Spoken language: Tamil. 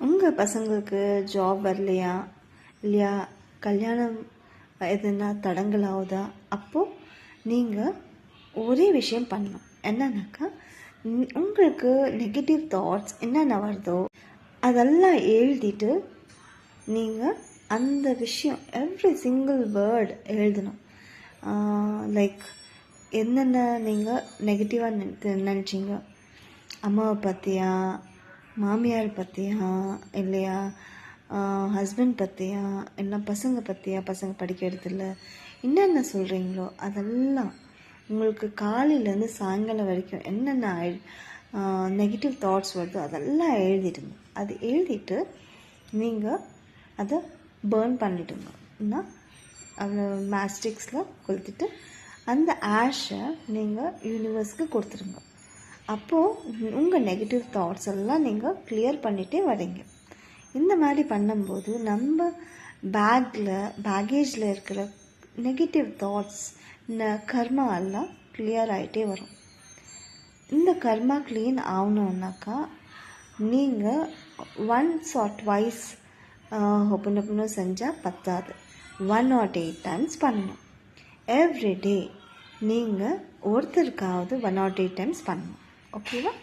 உங்கள் பசங்களுக்கு ஜாப் வரலையா, இல்லையா கல்யாணம் எதுனா தடங்கல் ஆகுதா, அப்போது நீங்கள் ஒரே விஷயம் பண்ணணும். என்னன்னாக்கா, உங்களுக்கு நெகட்டிவ் தாட்ஸ் என்னென்ன வருதோ அதெல்லாம் எழுதிட்டு நீங்கள் அந்த விஷயம் எவ்ரி சிங்கிள் வேர்ட் எழுதணும். லைக் என்னென்ன நீங்கள் நெகட்டிவாக நினச்சிங்க, அம்மாவை பற்றியா, மாமியார் பற்றியா, இல்லையா ஹஸ்பண்ட் பற்றியா, இல்லை பசங்க பற்றியா, பசங்க படிக்கிறதில்ல, என்னென்ன சொல்கிறீங்களோ அதெல்லாம் உங்களுக்கு காலையிலேருந்து சாயங்காலம் வரைக்கும் என்னென்ன நெகட்டிவ் தாட்ஸ் வருதோ அதெல்லாம் எழுதிடுங்க. அது எழுதிட்டு நீங்கள் அதை பேர்ன் பண்ணிவிடுங்க. அவ்வளோ மேஸ்டிக்ஸில் கொளுத்திட்டு அந்த ஆஷை நீங்கள் யூனிவர்ஸ்க்கு கொடுத்துருங்க. அப்போது உங்கள் நெகட்டிவ் தாட்ஸ் எல்லாம் நீங்கள் கிளியர் பண்ணிகிட்டே வரீங்க. இந்த மாதிரி பண்ணும்போது நம்ம பேகேஜில் இருக்கிற நெகட்டிவ் தாட்ஸ் கர்மா எல்லாம் கிளியர் ஆகிட்டே வரும். இந்த கர்மா க்ளீன் ஆகணுன்னாக்கா நீங்கள் ஒன்ஸ் ஆர் ட்வைஸ் ஒப்பனை செஞ்சால் பத்தாது, 1 or 8 டைம்ஸ் பண்ணணும். எவ்ரிடே நீங்கள் ஒருத்தருக்காவது 1 or 8 டைம்ஸ் பண்ணணும். ஓகேவா?